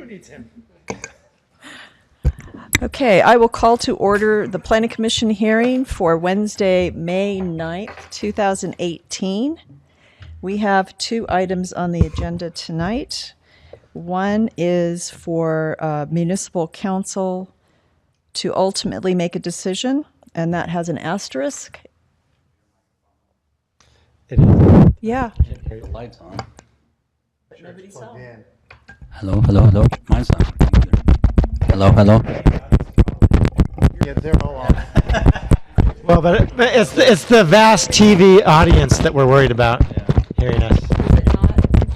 Who needs him? Okay, I will call to order the Planning Commission hearing for Wednesday, May 9th, 2018. We have two items on the agenda tonight. One is for municipal council to ultimately make a decision, and that has an asterisk. It is. Yeah. The lights on. But nobody saw. Hello, hello, hello. Mine's on. Hello, hello. Yeah, they're all on. Well, but it's the vast TV audience that we're worried about hearing us. Is it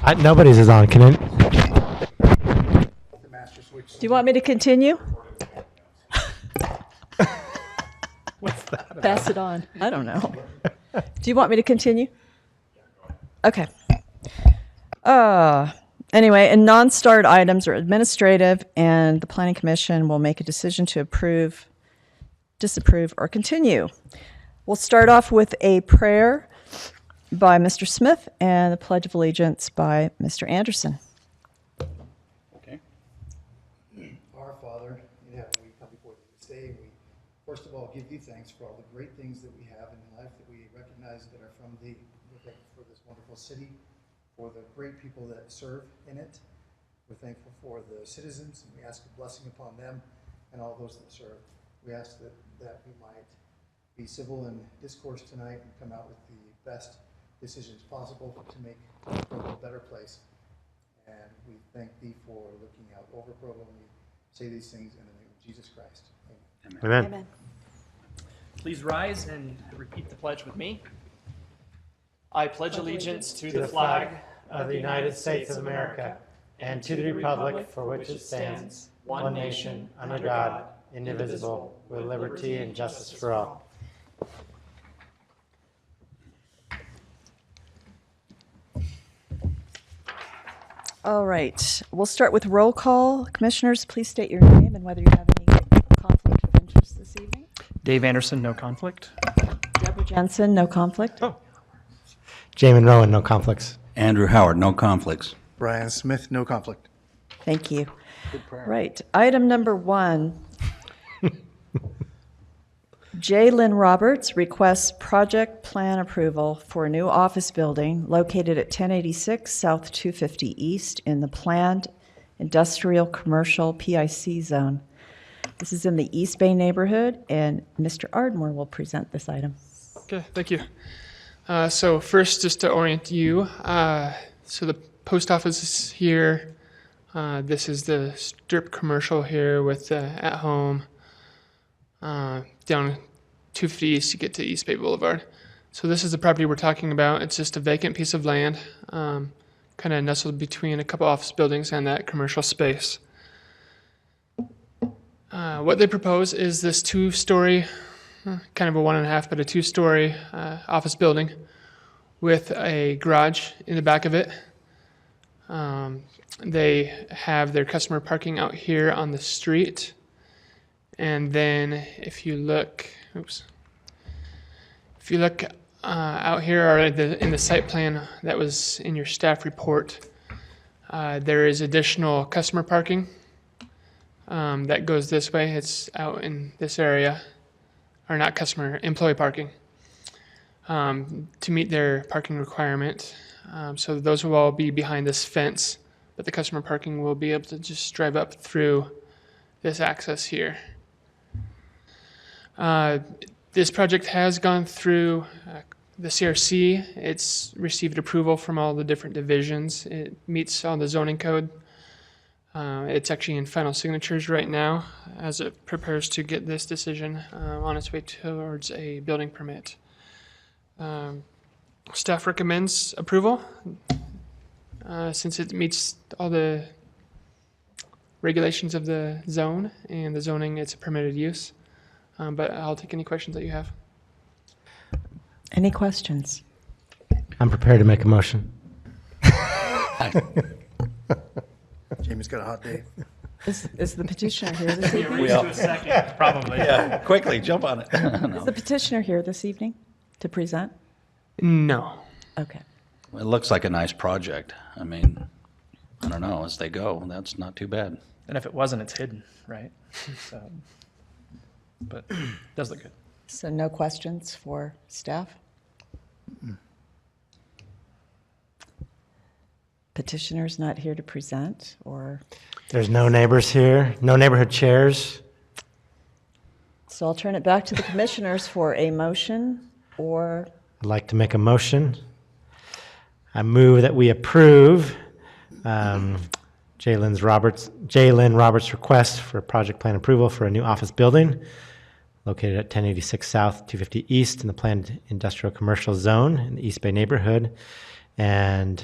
not? Nobody's is on. Can it? Do you want me to continue? What's that? Pass it on. I don't know. Do you want me to continue? Okay. Anyway, and non-starred items are administrative, and the Planning Commission will make a decision to approve, disapprove, or continue. We'll start off with a prayer by Mr. Smith and the Pledge of Allegiance by Mr. Anderson. Okay. Our Father in heaven, we come before you this day. We, first of all, give you thanks for all the great things that we have in life that we recognize that are from thee. We're thankful for this wonderful city, for the great people that serve in it. We're thankful for the citizens, and we ask a blessing upon them and all those that serve. We ask that we might be civil in discourse tonight and come out with the best decisions possible to make Provo a better place. And we thank thee for looking out over Provo, and we say these things in the name of Jesus Christ. Amen. Amen. Please rise and repeat the pledge with me. I pledge allegiance to the flag of the United States of America and to the republic for which it stands, one nation, under God, indivisible, with liberty and justice for all. All right, we'll start with roll call. Commissioners, please state your name and whether you have any conflict of interest this evening. Dave Anderson, no conflict. Deborah Jensen, no conflict. Jamin Rowan, no conflicts. Andrew Howard, no conflicts. Brian Smith, no conflict. Thank you. Right, item number 1. Jalen Roberts requests project plan approval for a new office building located at 1086 South 250 East in the planned industrial commercial PIC zone. This is in the East Bay neighborhood, and Mr. Ardmore will present this item. Okay, thank you. So first, just to orient you, so the post office is here. This is the strip commercial here with at home. Down 250 East to get to East Bay Boulevard. So this is the property we're talking about. It's just a vacant piece of land, kind of nestled between a couple office buildings and that commercial space. What they propose is this 2-story, kind of a 1.5, but a 2-story office building with a garage in the back of it. They have their customer parking out here on the street. And then if you look, out here or in the site plan that was in your staff report, there is additional customer parking that goes this way. It's out in this area, or not customer, employee parking, to meet their parking requirement. So those will all be behind this fence, but the customer parking will be able to just drive up through this access here. This project has gone through the CRC. It's received approval from all the different divisions. It meets all the zoning code. It's actually in final signatures right now as it prepares to get this decision on its way towards a building permit. Staff recommends approval since it meets all the regulations of the zone and the zoning. It's a permitted use. But I'll take any questions that you have. Any questions? I'm prepared to make a motion. Jamie's got a hot day. Is the petitioner here this evening? Raise to a second, probably. Yeah, quickly, jump on it. Is the petitioner here this evening to present? No. Okay. It looks like a nice project. I mean, I don't know, as they go, that's not too bad. And if it wasn't, it's hidden, right? So, but it does look good. So no questions for staff? Petitioners not here to present, or? There's no neighbors here, no neighborhood chairs. So I'll turn it back to the commissioners for a motion, or I'd like to make a motion. I move that we approve Jalen Roberts' request for project plan approval for a new office building located at 1086 South, 250 East in the planned industrial commercial zone in the East Bay neighborhood, and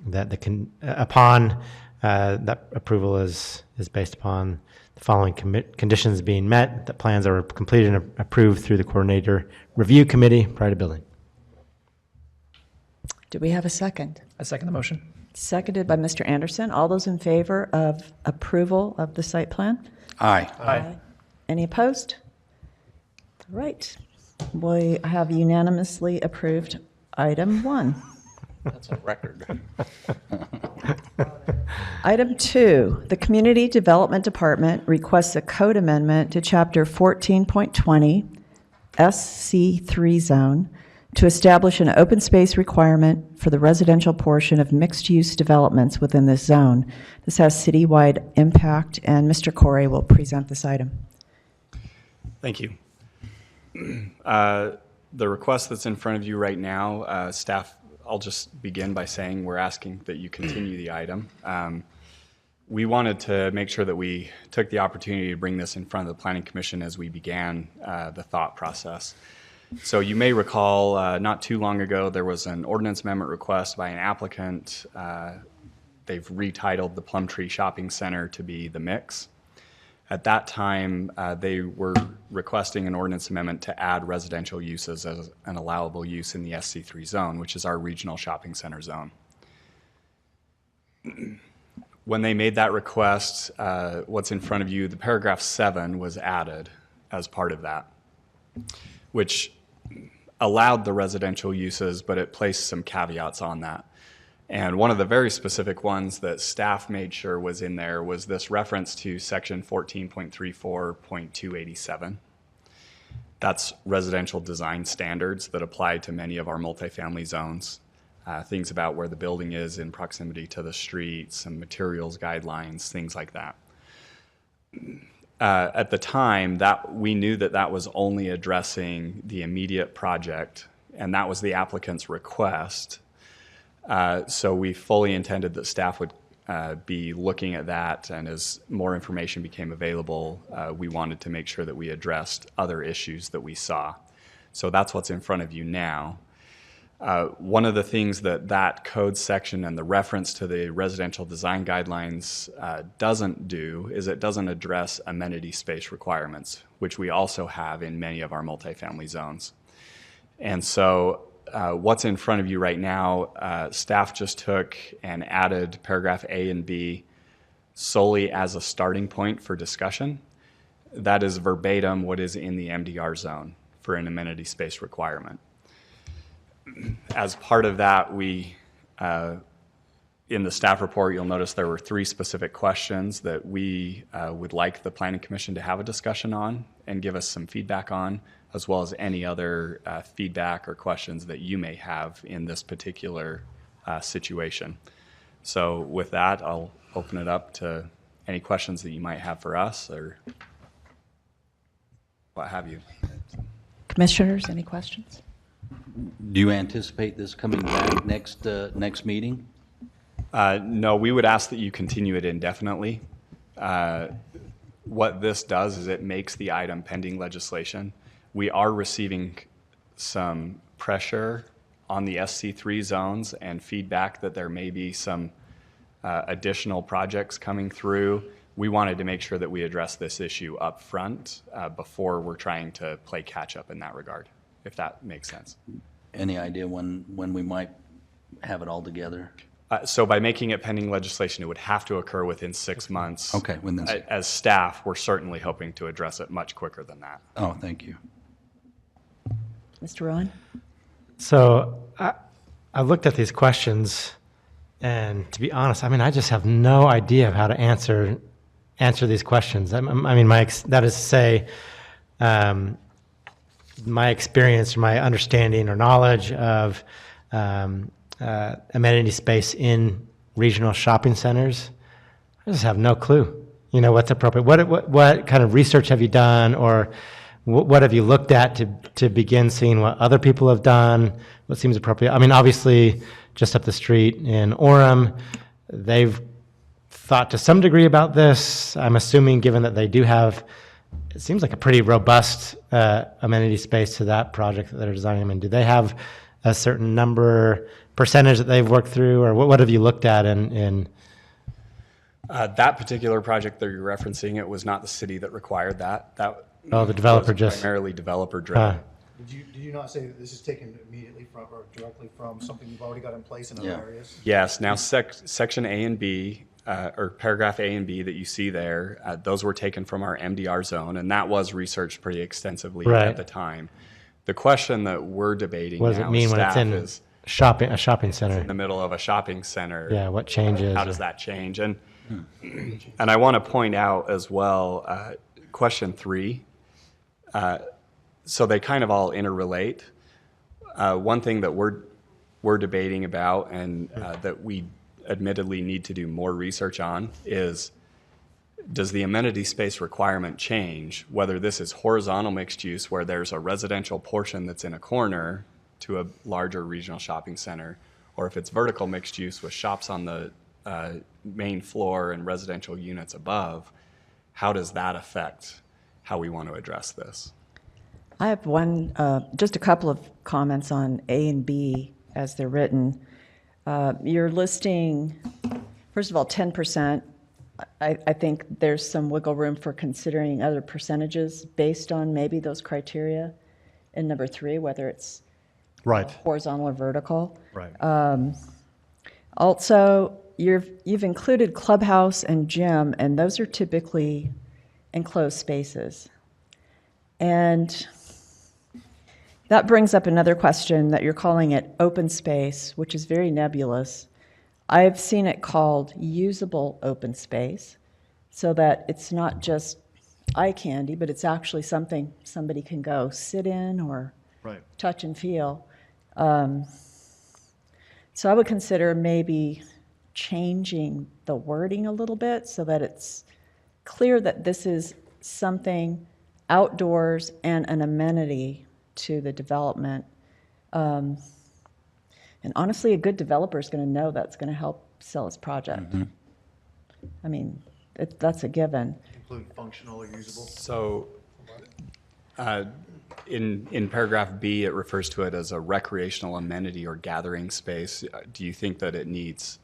that upon that approval is based upon the following conditions being met: that plans are completed and approved through the coordinator review committee prior to building. do we have a second? I second the motion. Seconded by Mr. Anderson. All those in favor of approval of the site plan? Aye. Aye. Any opposed? All right. We have unanimously approved item 1. That's a record. Item 2, the Community Development Department requests a code amendment to Chapter 14.20 SC3 zone to establish an open space requirement for the residential portion of mixed-use developments within this zone. This has citywide impact, and Mr. Corey will present this item. Thank you. The request that's in front of you right now, staff, I'll just begin by saying we're asking that you continue the item. We wanted to make sure that we took the opportunity to bring this in front of the Planning Commission as we began the thought process. So you may recall not too long ago there was an ordinance amendment request by an applicant. They've retitled the Plumtree Shopping Center to be The Mix. At that time, they were requesting an ordinance amendment to add residential uses as an allowable use in the SC3 zone, which is our regional shopping center zone. When they made that request, what's in front of you, the paragraph 7 was added as part of that, which allowed the residential uses, but it placed some caveats on that. And one of the very specific ones that staff made sure was in there was this reference to section 14.34.287. That's residential design standards that apply to many of our multifamily zones. Things about where the building is in proximity to the street, some materials guidelines, things like that. At the time, we knew that was only addressing the immediate project, and that was the applicant's request. So we fully intended that staff would be looking at that, and as more information became available, we wanted to make sure that we addressed other issues that we saw. So that's what's in front of you now. One of the things that code section and the reference to the residential design guidelines doesn't do is it doesn't address amenity space requirements, which we also have in many of our multifamily zones. And so what's in front of you right now, staff just took and added paragraph A and B solely as a starting point for discussion. That is verbatim what is in the MDR zone for an amenity space requirement. As part of that, we, in the staff report, you'll notice there were 3 specific questions that we would like the Planning Commission to have a discussion on and give us some feedback on, as well as any other feedback or questions that you may have in this particular situation. So with that, I'll open it up to any questions that you might have for us or what have you. Commissioners, any questions? Do you anticipate this coming back next meeting? No, we would ask that you continue it indefinitely. What this does is it makes the item pending legislation. We are receiving some pressure on the SC3 zones and feedback that there may be some additional projects coming through. We wanted to make sure that we address this issue up front before we're trying to play catch up in that regard, if that makes sense. Any idea when we might have it all together? So by making it pending legislation, it would have to occur within 6 months. Okay, within 6 As staff, we're certainly hoping to address it much quicker than that. Oh, thank you. Mr. Rowan? So I looked at these questions, And to be honest, I mean, I just have no idea of how to answer these questions. I mean, that is to say, my experience or my understanding or knowledge of amenity space in regional shopping centers, I just have no clue. You know, what's appropriate. What kind of research have you done, or what have you looked at to begin seeing what other people have done? What seems appropriate? I mean, obviously, just up the street in Orem, they've thought to some degree about this. I'm assuming, given that they do have, it seems like a pretty robust amenity space to that project that they're designing. I mean, do they have a certain percentage that they've worked through, or what have you looked at in That particular project that you're referencing, it was not the city that required that. the developer was just primarily developer driven. Did you not say that this is taken immediately from or directly from something you've already got in place in other Yeah. areas? Yes. Now, section A and B, or paragraph A and B that you see there, those were taken from our MDR zone, and that was researched pretty extensively Right. at the time. The question that we're debating what does now it mean as when it's staff in is a shopping center? in the middle of a shopping center. Yeah, what changes? How does that change? And I want to point out as well, question 3. So they kind of all interrelate. One thing that we're debating about and that we admittedly need to do more research on is, does the amenity space requirement change, whether this is horizontal mixed use where there's a residential portion that's in a corner to a larger regional shopping center, or if it's vertical mixed use with shops on the main floor and residential units above? How does that affect how we want to address this? I have just a couple of comments on A and B as they're written. You're listing, first of all, 10%. I think there's some wiggle room for considering other percentages based on maybe those criteria in number 3, whether it's Right, horizontal or vertical. right. Also, you've included clubhouse and gym, and those are typically enclosed spaces. And that brings up another question that you're calling it open space, which is very nebulous. I've seen it called usable open space, so that it's not just eye candy, but it's actually something somebody can go sit in or Right. touch and feel. So I would consider maybe changing the wording a little bit so that it's clear that this is something outdoors and an amenity to the development. And honestly, a good developer is going to know that's going to help sell his project. I mean, that's a given. Include functional or usable? So in paragraph B, it refers to it as a recreational amenity or gathering space. Do you think that it needs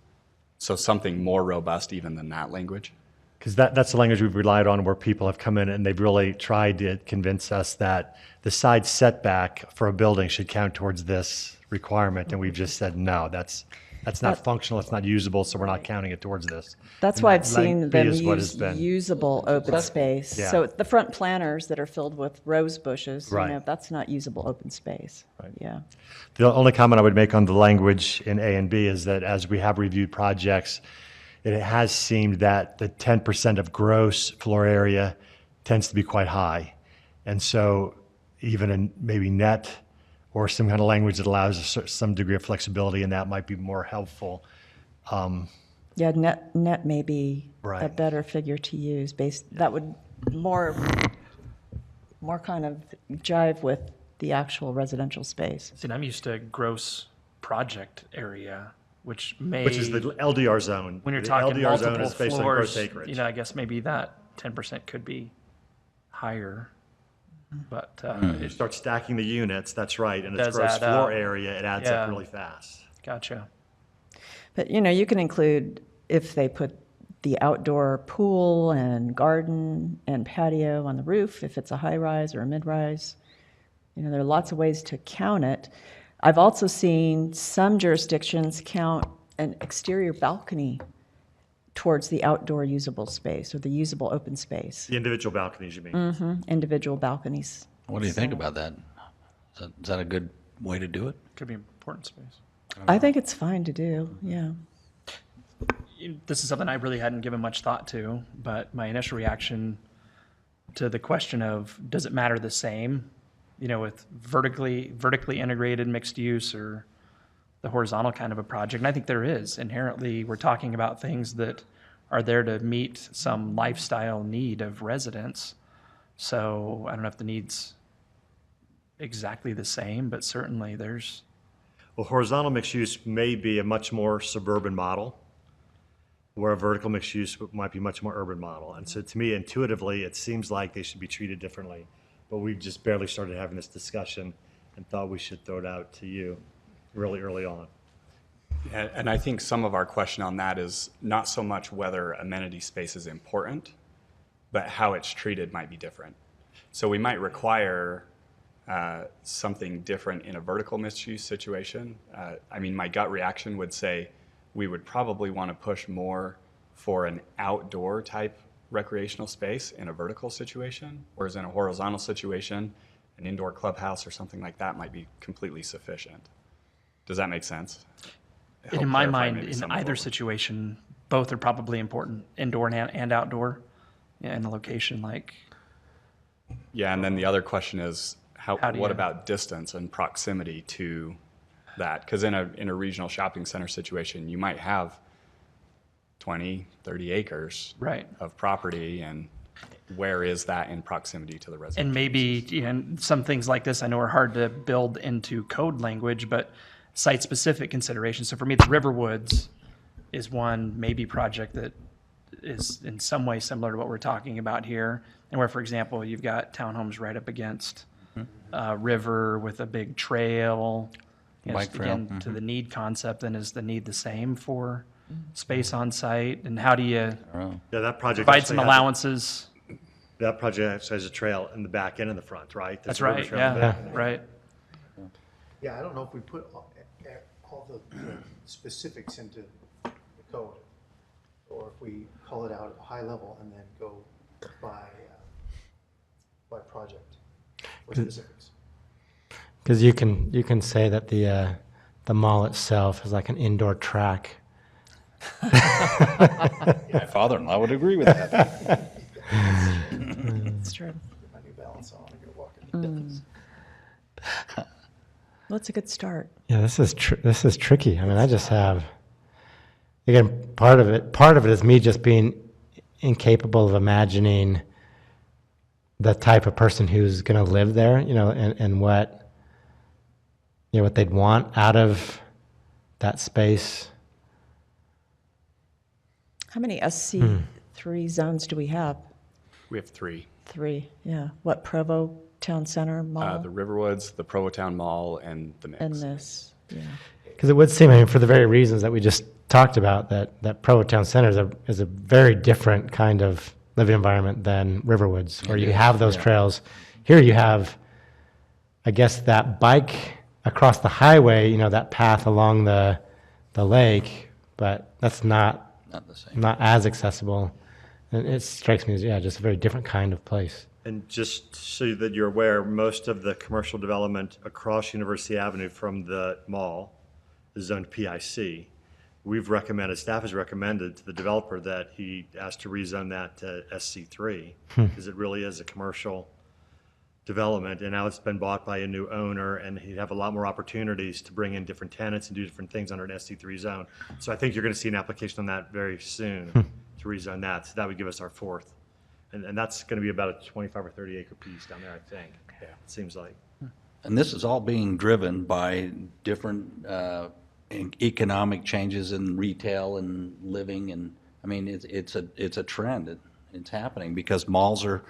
something more robust even than that language? Because that's the language we've relied on where people have come in and they've really tried to convince us that the side setback for a building should count towards this requirement. And we've just said, no, that's not functional, it's not usable, so we're not counting it towards this. That's And why I've that seen B them is what use has been. usable open space. Yeah. So the front planters that are filled with rose bushes, Right. that's not usable open space. Right. Yeah. The only comment I would make on the language in A and B is that as we have reviewed projects, it has seemed that the 10% of gross floor area tends to be quite high. And so even in maybe net or some kind of language that allows some degree of flexibility in that might be more helpful. Yeah, net may be a Right. better figure to use. That would more kind of jive with the actual residential space. See, and I'm used to gross project area, which may, Which is the LDR zone. when you're The talking LDR zone multiple is based on gross floors, acreage. I guess maybe that 10% could be higher. But You start stacking the units, that's right, and it's Does gross add floor up. area, it adds Yeah. up really fast. gotcha. But, you can include if they put the outdoor pool and garden and patio on the roof, if it's a high-rise or a mid-rise. There are lots of ways to count it. I've also seen some jurisdictions count an exterior balcony towards the outdoor usable space or the usable open space, The individual balconies, you mean? individual balconies. What do you think about that? Is that a good way to do it? Could be important space. I think it's fine to do, yeah. this is something I really hadn't given much thought to, but my initial reaction to the question of, does it matter the same, with vertically integrated mixed use or the horizontal kind of a project? And I think there is. Inherently, we're talking about things that are there to meet some lifestyle need of residents. So I don't know if the need's exactly the same, but certainly there's, Well, horizontal mixed use may be a much more suburban model, where a vertical mixed use might be much more urban model. And so to me, intuitively, it seems like they should be treated differently. But we just barely started having this discussion and thought we should throw it out to you really early on. And I think some of our question on that is not so much whether amenity space is important, but how it's treated might be different. So we might require something different in a vertical mixed use situation. I mean, my gut reaction would say we would probably want to push more for an outdoor type recreational space in a vertical situation, whereas in a horizontal situation, an indoor clubhouse or something like that might be completely sufficient. Does that make sense? in Help my clarify mind, maybe in some of either what- situation, both are probably important, indoor and outdoor, in a location like, Yeah, and then the other question is, How do what you- about distance and proximity to that? Because in a regional shopping center situation, you might have 20, 30 acres right. of property, and where is that in proximity to the residential? And maybe, some things like this I know are hard to build into code language, but site-specific considerations. So for me, the Riverwoods is one maybe project that is in some way similar to what we're talking about here. And where, for example, you've got townhomes right up against a river with a big trail. Bike Just trail, again, to the need concept, then is the need the same for space on site? And how do you Yeah, that project provide some actually has allowances? that project actually has a trail in the back and in the front, right? That's There's a river right, trail in the yeah, back. right. Yeah, I don't know if we put all the specifics into the code, or if we call it out at a high level and then go by project for specifics. Because you can say that the mall itself is like an indoor track. My father-in-law would agree with that. It's true. Get my New Balance on and go walking. Well, it's a good start. Yeah, this is tricky. I mean, I just have, again, part of it is me just being incapable of imagining the type of person who's going to live there, and what, what they'd want out of that space. How many SC3 zones do we have? We have three. 3, yeah. What, Provo Town Center Mall? The Riverwoods, the Provo Town Mall, and the Mix. And this, yeah. Because it would seem, I mean, for the very reasons that we just talked about, that Provo Town Center is a very different kind of living environment than Riverwoods, where you have those trails. Here you have, I guess, that bike across the highway, that path along the lake, but that's not Not the same. as accessible. And it strikes me as, just a very different kind of place. And just so that you're aware, most of the commercial development across University Avenue from the mall is zoned PIC. Staff has recommended to the developer that he asked to rezone that to SC3, because it really is a commercial development, and now it's been bought by a new owner, and he'd have a lot more opportunities to bring in different tenants and do different things under an SC3 zone. So I think you're going to see an application on that very soon to rezone that. So that would give us our fourth. And that's going to be about a 25 or 30 acre piece down there, I think. Yeah, it seems like. And this is all being driven by different economic changes in retail and living, and I mean, it's a trend. It's happening because malls are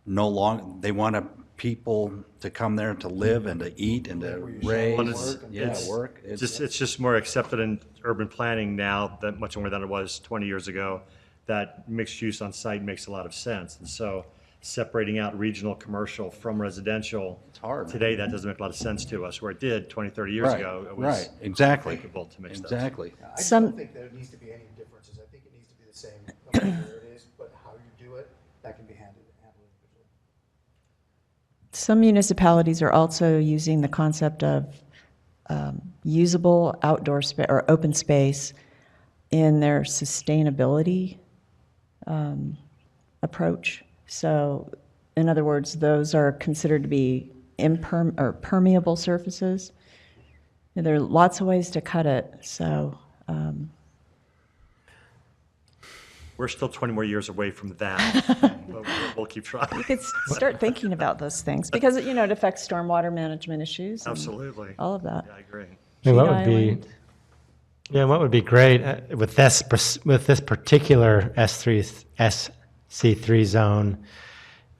no longer, they want people to come there to live and to eat and to raise. Well, it's- Work. It's just more accepted in urban planning now, that much more than it was 20 years ago, that mixed use on site makes a lot of sense. And so separating out regional commercial from residential. It's hard. Today, that doesn't make a lot of sense to us, where it did 20, 30 years Right, ago. It was right, exactly, thinkable to mix those. exactly. I just Some- don't think there needs to be any differences. I think it needs to be the same, no matter where it is, but how you do it, that can be handled individually. Some municipalities are also using the concept of usable outdoor space or open space in their sustainability approach. So, in other words, those are considered to be permeable surfaces. And there are lots of ways to cut it. So, We're still 20 more years away from that, but we'll keep trying. you could start thinking about those things because it affects stormwater management issues. And Absolutely. all of that. Yeah, I agree. I mean, what Sheet would be, Island. yeah, what would be great with this particular SC3 zone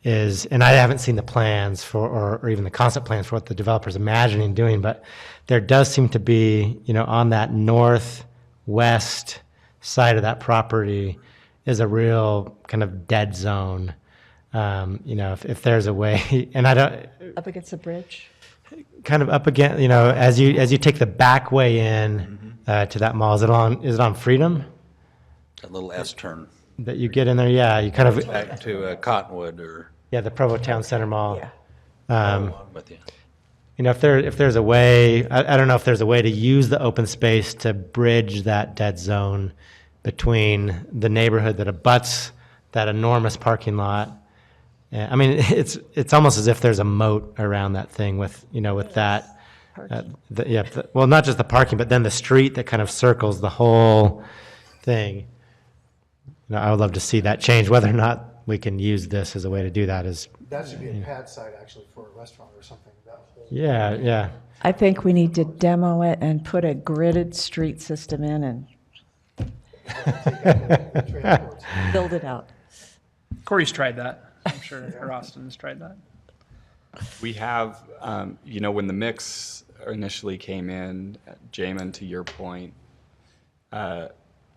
is, and I haven't seen the plans for, or even the concept plans for what the developer's imagining doing, but there does seem to be, on that northwest side of that property is a real kind of dead zone. If there's a way, and I don't, Up against the bridge. kind of up again, as you take the back way in to that mall, is it on Freedom That little S turn that you get in there? Yeah, you kind of, back to Cottonwood or, yeah, the Provo Town Center Mall. Yeah. I'm with you. If there's a way, I don't know if there's a way to use the open space to bridge that dead zone between the neighborhood that abuts that enormous parking lot. I mean, it's almost as if there's a moat around that thing with that. Well, not just the parking, but then the street that kind of circles the whole thing. I would love to see that change. Whether or not we can use this as a way to do that is, That should be a pad site actually for a restaurant or something, that whole. yeah. I think we need to demo it and put a gridded street system in and Transports. build it out. Corey's tried that. I'm sure Austin's tried that. We have, when the mix initially came in, Jamin, to your point,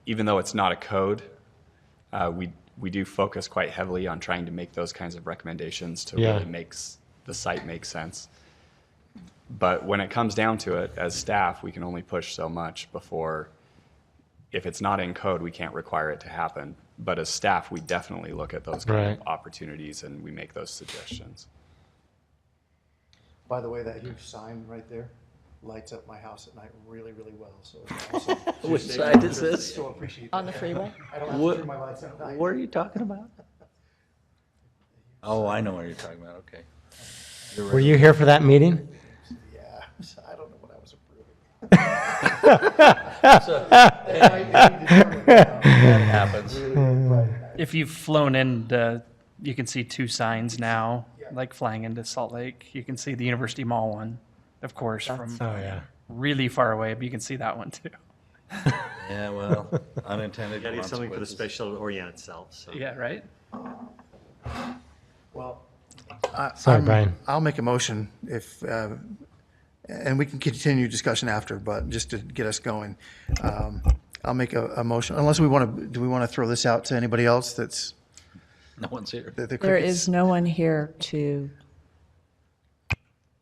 even though it's not a code, we do focus quite heavily on trying to make those kinds of recommendations to Yeah. really makes the site make sense. But when it comes down to it, as staff, we can only push so much before, if it's not in code, we can't require it to happen. But as staff, we definitely look at those kind of Right. opportunities and we make those suggestions. By the way, that huge sign right there lights up my house at night really, really well, so it's awesome. Which side is this? So appreciate On that. the freeway? I don't have to turn my lights on at night. What are you talking about? Oh, I know what you're talking about, okay. Were you here for that meeting? Yeah, I don't know what I was approving. That happens. If you've flown in, you can see two signs now, like flying into Salt Lake. You can see the University Mall one, of course, from Oh, yeah. really far away, but you can see that one too. Yeah, well, unintended Got to get something for the consequences. space shuttle to orient itself, so. Yeah, right? Well, Sorry, Brian. I'll make a motion if, and we can continue discussion after, but just to get us going. I'll make a motion, unless do we want to throw this out to anybody else that's, No one's here. the There crickets? is no one here to I'll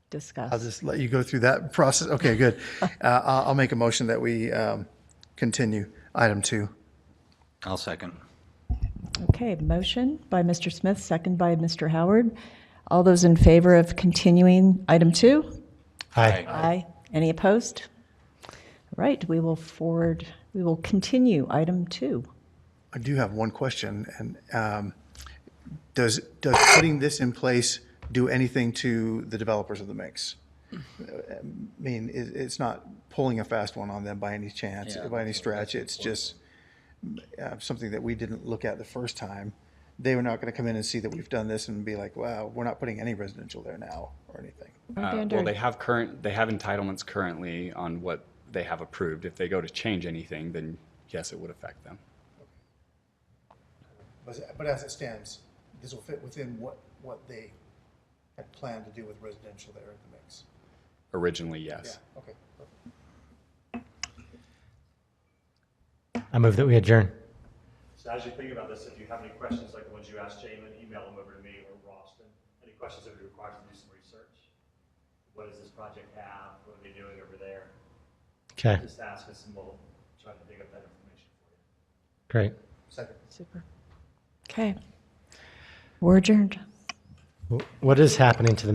discuss. just let you go through that process. Okay, good. I'll make a motion that we continue item 2. I'll second. Okay, motion by Mr. Smith, second by Mr. Howard. All those in favor of continuing item 2? Hi. Aye. Any opposed? All right, we will continue item 2. I do have one question, and does putting this in place do anything to the developers of the mix? I mean, it's not pulling a fast one on them by any chance, Yeah, by any stretch. It's just something that we didn't look at the first time. They were not going to come in and see that we've done this and be like, wow, we're not putting any residential there now or anything. Well, they have entitlements currently on what they have approved. If they go to change anything, then yes, it would affect them. But as it stands, this will fit within what they had planned to do with residential there in the mix. Originally, yes. Yeah, okay. I move that we adjourn. So as you think about this, if you have any questions like the ones you asked Jamin, email them over to me or Ralston. Any questions that would require to do some research? What does this project have? What are they doing over there? Okay, Just ask us and we'll try to dig up that information for you. great. Second. Super. Okay. We're adjourned. What is happening to the